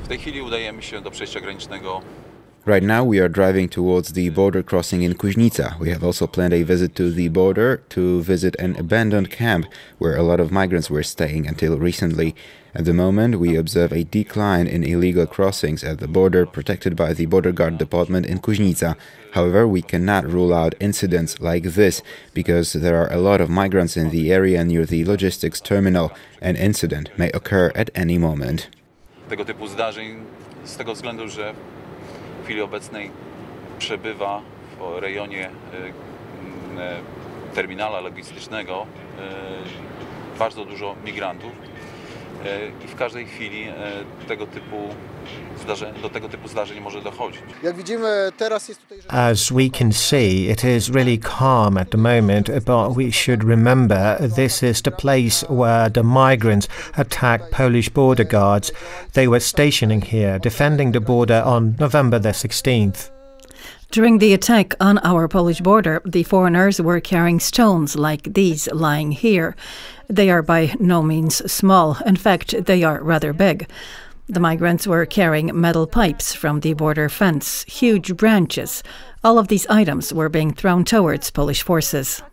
W tej chwili udajemy się do przejścia granicznego. Right now we are driving towards the border crossing in Kuźnica. We have also planned a visit to the border to visit an abandoned camp where a lot of migrants were staying until recently. At the moment, we observe a decline in illegal crossings at the border protected by the Border Guard Department in Kuźnica. However, we cannot rule out incidents like this because there are a lot of migrants in the area near the logistics terminal. An incident may occur at any moment. Tego typu zdarzeń z tego względu, że w chwili obecnej przebywa w rejonie terminala logistycznego bardzo dużo migrantów i w każdej chwili do tego typu zdarzeń może dochodzić. Jak widzimy, teraz jest tutaj... As we can see, it is really calm at the moment, but we should remember this is the place where the migrants attacked Polish border guards. They were stationing here, defending the border on November the 16th. During the attack on our Polish border, the foreigners were carrying stones like these lying here. They are by no means small. In fact, they are rather big. The migrants were carrying metal pipes from the border fence, huge branches. All of these items were being thrown towards Polish forces.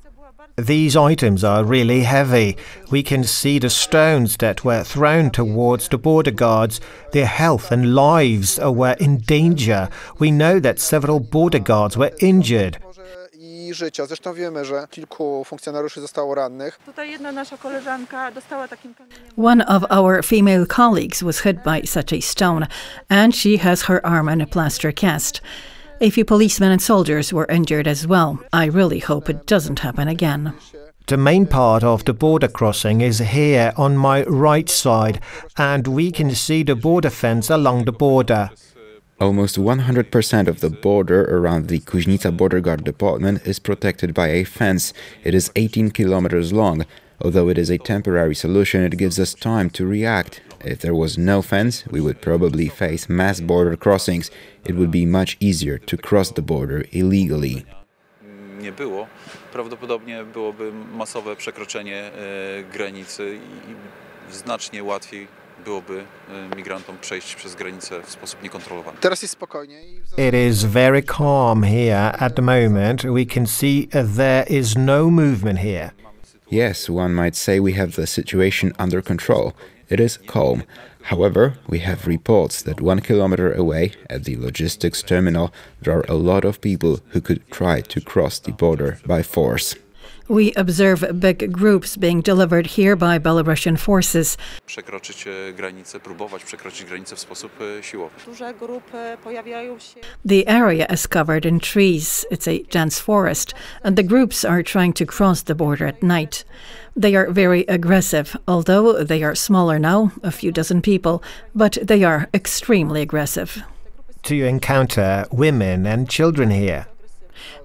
These items are really heavy. We can see the stones that were thrown towards the border guards. Their health and lives were in danger. We know that several border guards were injured. I życia. Zresztą wiemy, że kilku funkcjonariuszy zostało rannych. Tutaj jedna nasza koleżanka dostała takim kamieniem. One of our female colleagues was hit by such a stone, and she has her arm in a plaster cast. A few policemen and soldiers were injured as well. I really hope it doesn't happen again. The main part of the border crossing is here on my right side, and we can see the border fence along the border. Almost 100% of the border around the Kuźnica Border Guard Department is protected by a fence. It is 18 kilometers long. Although it is a temporary solution, it gives us time to react. If there was no fence, we would probably face mass border crossings. It would be much easier to cross the border illegally. Nie było, prawdopodobnie byłoby masowe przekroczenie granicy i znacznie łatwiej byłoby migrantom przejść przez granicę w sposób niekontrolowany. Teraz jest spokojniej. It is very calm here at the moment. We can see there is no movement here. Yes, one might say we have the situation under control. It is calm. However, we have reports that 1 kilometer away, at the logistics terminal, there are a lot of people who could try to cross the border by force. We observe big groups being delivered here by Belarusian forces. Próbować przekroczyć granicę w sposób siłowy. Duże grupy pojawiają się. The area is covered in trees. It's a dense forest, and the groups are trying to cross the border at night. They are very aggressive, although they are smaller now, a few dozen people, but they are extremely aggressive. Do you encounter women and children here?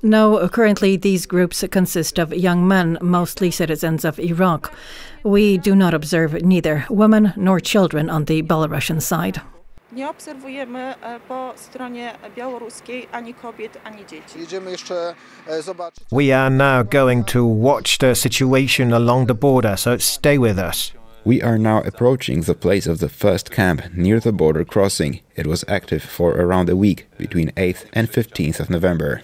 No, currently these groups consist of young men, mostly citizens of Iraq. We do not observe neither women nor children on the Belarusian side. Nie obserwujemy po stronie białoruskiej ani kobiet, ani dzieci. Jedziemy jeszcze zobaczyć. We are now going to watch the situation along the border, so stay with us. We are now approaching the place of the first camp near the border crossing. It was active for around a week, between 8th and 15th of November.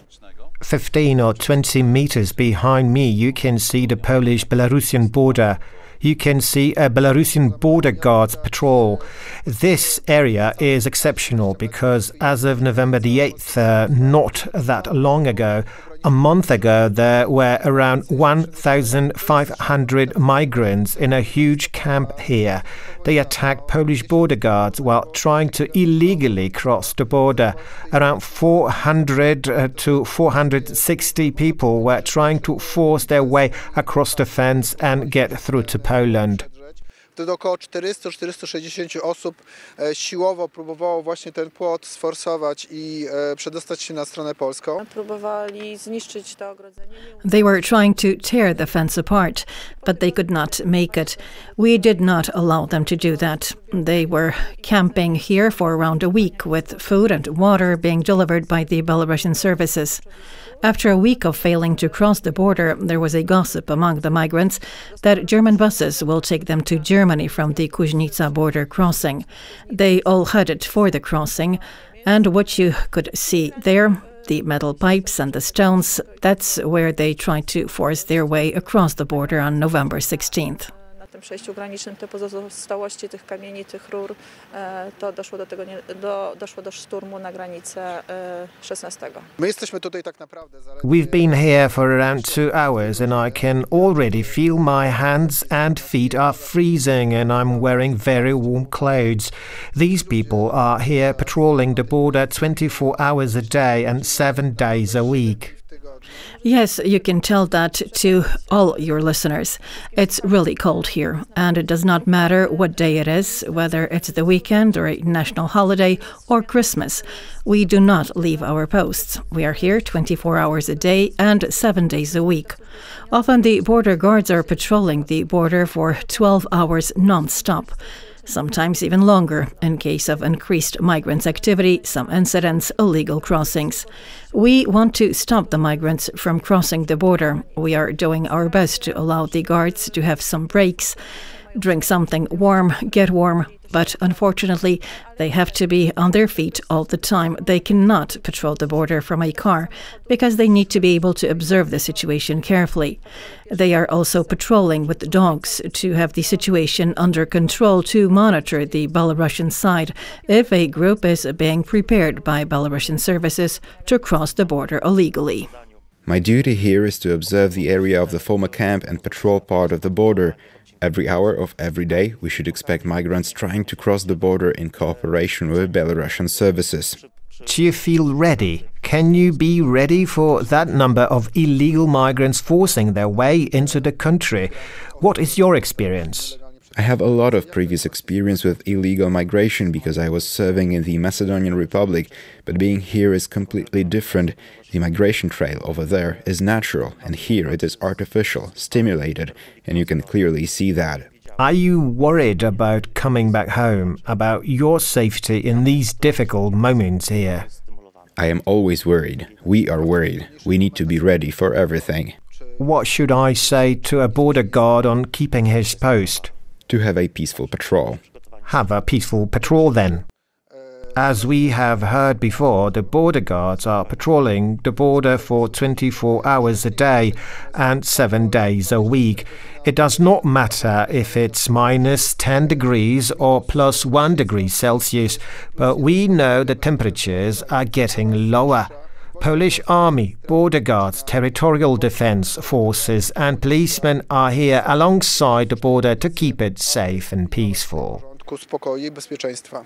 15 or 20 meters behind me, you can see the Polish-Belarusian border. You can see a Belarusian border guards patrol. This area is exceptional because as of November the 8th, not that long ago, a month ago, there were around 1,500 migrants in a huge camp here. They attacked Polish border guards while trying to illegally cross the border. Around 400 to 460 people were trying to force their way across the fence and get through to Poland. Wtedy około 400-460 osób siłowo próbowało właśnie ten płot sforsować i przedostać się na stronę polską. Próbowali zniszczyć to ogrodzenie. They were trying to tear the fence apart, but they could not make it. We did not allow them to do that. They were camping here for around a week with food and water being delivered by the Belarusian services. After a week of failing to cross the border, there was a gossip among the migrants that German buses will take them to Germany Germany from the Kuźnica border crossing. They all headed for the crossing, and what you could see there, the metal pipes and the stones, that's where they tried to force their way across the border on November 16th. Na tym przejściu granicznym te pozostałości tych kamieni, tych rur, to doszło do szturmu na granicę 16. My jesteśmy tutaj tak naprawdę We've been here for around 2 hours and I can already feel my hands and feet are freezing and I'm wearing very warm clothes. These people are here patrolling the border 24 hours a day and 7 days a week. Yes, you can tell that to all your listeners. It's really cold here, and it does not matter what day it is, whether it's the weekend or a national holiday or Christmas. We do not leave our posts. We are here 24 hours a day and 7 days a week. Often the border guards are patrolling the border for 12 hours non-stop. Sometimes even longer, in case of increased migrants' activity, some incidents, illegal crossings. We want to stop the migrants from crossing the border. We are doing our best to allow the guards to have some breaks, drink something warm, get warm, but unfortunately they have to be on their feet all the time. They cannot patrol the border from a car because they need to be able to observe the situation carefully. They are also patrolling with dogs to have the situation under control, to monitor the Belarusian side if a group is being prepared by Belarusian services to cross the border illegally. My duty here is to observe the area of the former camp and patrol part of the border. Every hour of every day, we should expect migrants trying to cross the border in cooperation with Belarusian services. Do you feel ready? Can you be ready for that number of illegal migrants forcing their way into the country? What is your experience? I have a lot of previous experience with illegal migration because I was serving in the Macedonian Republic, but being here is completely different. The migration trail over there is natural, and here it is artificial, stimulated, and you can clearly see that. Are you worried about coming back home, about your safety in these difficult moments here? I am always worried. We are worried. We need to be ready for everything. What should I say to a border guard on keeping his post? To have a peaceful patrol. Have a peaceful patrol then. As we have heard before, the border guards are patrolling the border for 24 hours a day and 7 days a week. It does not matter if it's minus 10 degrees or plus 1 degree Celsius, but we know the temperatures are getting lower. Polish Army, border guards, territorial defense forces and policemen are here alongside the border to keep it safe and peaceful. spokoju i bezpieczeństwa.